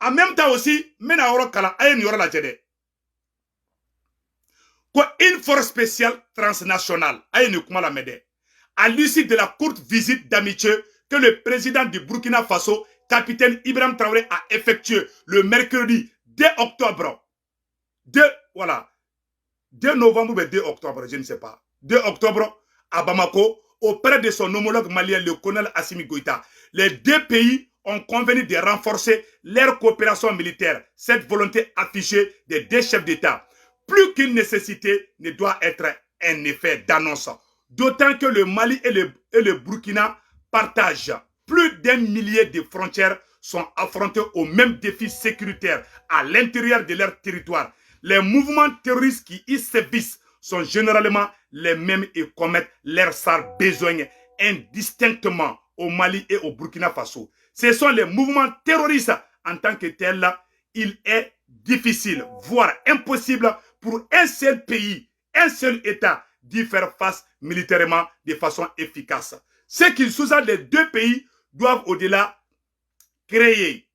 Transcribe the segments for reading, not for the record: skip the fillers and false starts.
En même temps aussi, mena oro kala ayen yoro la jede. Quoi, une force spéciale transnationale, ayen kuma la mede. À l'issue de la courte visite d'amitié que le président du Burkina Faso, capitaine Ibrahim Traoré, a effectué le mercredi 2 octobre. 2 novembre ou 2 octobre, je ne sais pas. 2 octobre à Bamako, auprès de son homologue malien, le colonel Assimi Goïta. Les deux pays ont convenu de renforcer leur coopération militaire. Cette volonté affichée des deux chefs d'État, plus qu'une nécessité, ne doit être un effet d'annonce. D'autant que le Mali et le Burkina partagent plus d'1 millier de frontières, sont affrontés aux mêmes défis sécuritaires à l'intérieur de leur territoire. Les mouvements terroristes qui y sévissent sont généralement les mêmes et commettent leurs sales besoins indistinctement au Mali et au Burkina Faso. Ce sont les mouvements terroristes en tant que tels. Il est difficile, voire impossible pour un seul pays, un seul État d'y faire face militairement de façon efficace. Ce qui sous-entend les deux pays doivent au-delà créer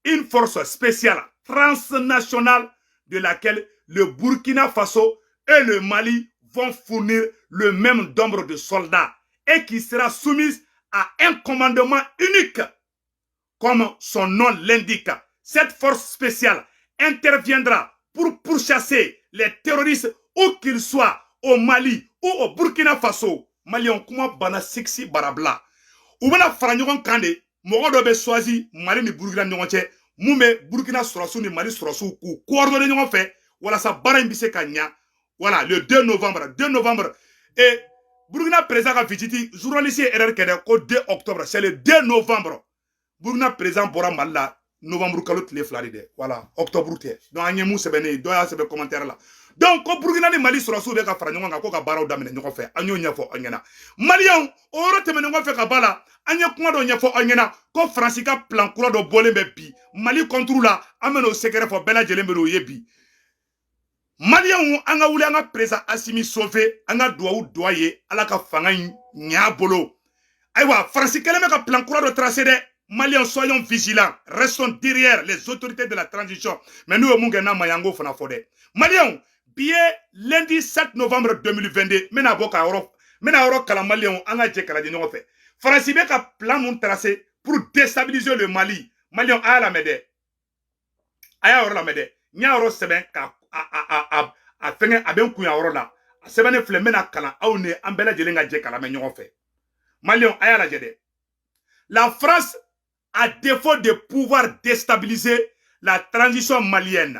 une force spéciale transnationale de laquelle le Burkina Faso et le Mali vont fournir le même nombre de soldats et qui sera soumise à un commandement unique. Comme son nom l'indique, cette force spéciale interviendra pour pourchasser les terroristes où qu'ils soient, au Mali ou au Burkina Faso. Mali on kuma bana sexy barabla. Ou bana fara ɲɔgɔn kan de mɔgɔ dɔ bɛ choisi Mali ni Burkina ni ɲɔgɔn cɛ mun bɛ Burkina sɔrɔsiw ni Mali sɔrɔsiw k'u coordonner ɲɔgɔn fɛ walasa baara in bɛ se ka ɲa. Voilà, le 2 novembre. Et Burkina président ka visite journaliste ye erreur kɛ dɛ ko 2 octobre, c'est le 2 novembre. Burkina président bɔra Mali la novembre kalo tile fila de dɛ. Voilà, octobre tɛ. Donc an ye mun sɛbɛnnen ye, dɔ y'a sɛbɛn commentaire la. Donc ko Burkina ni Mali sɔrɔsiw bɛ ka fara ɲɔgɔn kan ko ka baaraw daminɛ ɲɔgɔn fɛ. An y'o ɲɛfɔ aw ɲɛna. Maliyɛnw o yɔrɔ tɛmɛnen kɔfɛ ka ba la, an ye kuma dɔ ɲɛfɔ aw ɲɛna ko Faransi ka plan kura dɔ bɔlen bɛ bi. Mali contre la, an bɛ n'o secret fɔ bɛɛ lajɛlen bɛ n'o ye bi. Maliyɛnw an ka wuli an ka président Assimi sauver, an ka duwawu duwa ye Ala ka fanga in ɲa bolo. Ayiwa, Faransi kɛlen bɛ ka plan kura dɔ tracer dɛ. Maliens, soyons vigilants, restons derrière les autorités de la transition. Mais nous, Maliens, billet lundi 7 novembre 2022, mena boka Europe, mena Europe kala Maliens, anga jekala di nyongo fe. Faransi be ka plan moun tracé pour déstabiliser le Mali. Maliens, aya la mede. Aya oro la mede. Nya oro seben ka a fenge aben kuya oro la. Sebene fle mena kala aune ambela jelenga jekala me nyongo fe. Maliens, aya la jede. La France, à défaut de pouvoir déstabiliser la transition malienne,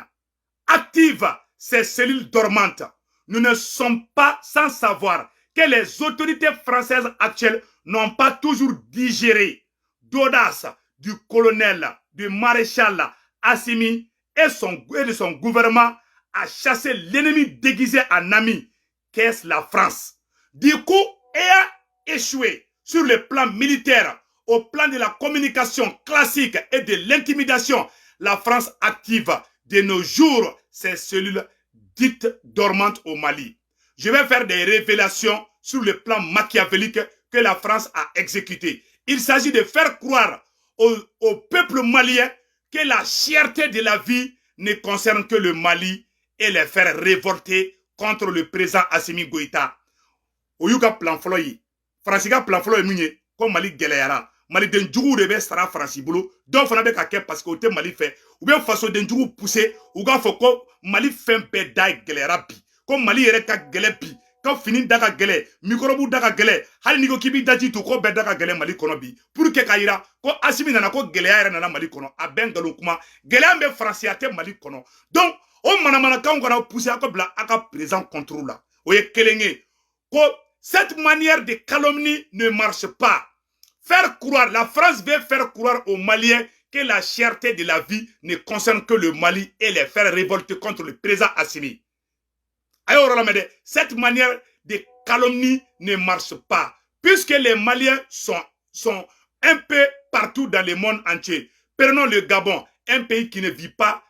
active ces cellules dormantes. Nous ne sommes pas sans savoir que les autorités françaises actuelles n'ont pas toujours digéré d'audace du colonel, du maréchal Assimi et de son gouvernement à chasser l'ennemi déguisé en ami, qu'est-ce la France. Du coup, ayant échoué sur le plan militaire, au plan de la communication classique et de l'intimidation, la France active de nos jours ces cellules dites dormantes au Mali. Je vais faire des révélations sur le plan machiavélique que la France a exécuté. Il s'agit de faire croire au peuple malien que la cherté de la vie ne concerne que le Mali et les faire révolter contre le président Assimi Goïta. Oyuka plan floyi. Fransika plan floyi mouye, comme Mali gɛlɛyara. Mali den jugu de bɛ sara Faransi bolo dɔw fana bɛ ka kɛ parce que o tɛ Mali fɛ u bɛ faso den jugu pousser u k'a fɔ ko Mali fɛn bɛɛ da gɛlɛyara bi ko Mali yɛrɛ ka gɛlɛ bi ka fini da ka gɛlɛ microbe da ka gɛlɛ hali n'i ko k'i b'i daji to ko bɛɛ da ka gɛlɛ Mali kɔnɔ bi pour que ka yira ko Assimi nana ko gɛlɛya yɛrɛ nana Mali kɔnɔ a bɛɛ ngalon kuma gɛlɛya bɛ Faransi a tɛ Mali kɔnɔ donc o manamanakanw kana pousser a ka bila a ka président contre la o ye kelen ye ko cette manière de calomnie ne marche pas. Faire croire, la France veut faire croire aux Maliens que la cherté de la vie ne concerne que le Mali et les faire révolter contre le président Assimi. Cette manière de calomnie ne marche pas, puisque les Maliens sont un peu partout dans le monde entier. Prenons le Gabon, un pays qui ne vit pas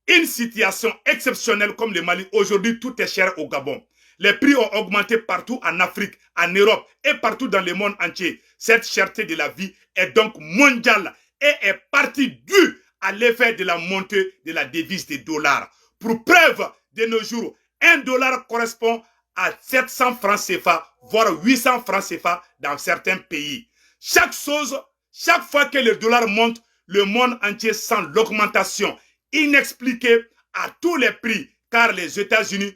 une situation exceptionnelle comme le Mali. Aujourd'hui, tout est cher au Gabon. Les prix ont augmenté partout en Afrique, en Europe et partout dans le monde entier. Cette cherté de la vie est donc mondiale et est partie due à l'effet de la montée de la devise des dollars. Pour preuve, de nos jours, 1 dollar correspond à 700 francs CFA, voire 800 francs CFA dans certains pays. Chaque fois que le dollar monte, le monde entier sent l'augmentation inexpliquée à tous les prix, car les États-Unis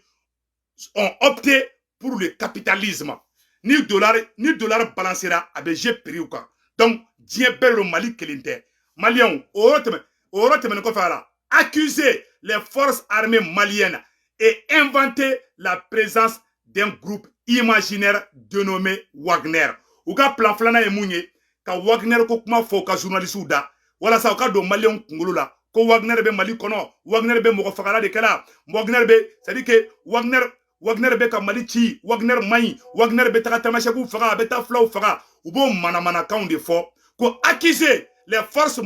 ont opté pour le capitalisme. Ni dollar balancera avec j'ai prix ou quoi. Donc, Dieu le Mali kelinte. Maliens, accuser les forces armées maliennes et inventer la présence d'un groupe imaginaire dénommé Wagner. Ou ka plan flana e mounye, ka Wagner ko kuma fo ka journaliste da, wala sa ka do Malien kungulu la, ko Wagner be Mali kono, Wagner be moko fakala de kala, Wagner be, c'est-à-dire que Wagner be ka Mali chi, Wagner mayi, Wagner be taka tamashaku faga, be ta flaw faga, ou bon manamana kaun de fo, ko accuser les forces,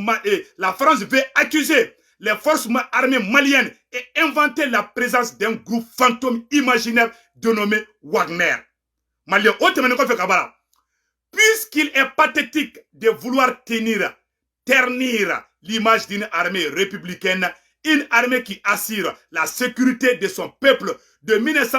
la France veut accuser les forces armées maliennes et inventer la présence d'un groupe fantôme imaginaire dénommé Wagner. Malien, puisqu'il est pathétique de vouloir ternir l'image d'une armée républicaine, une armée qui assure la sécurité de son peuple de 1900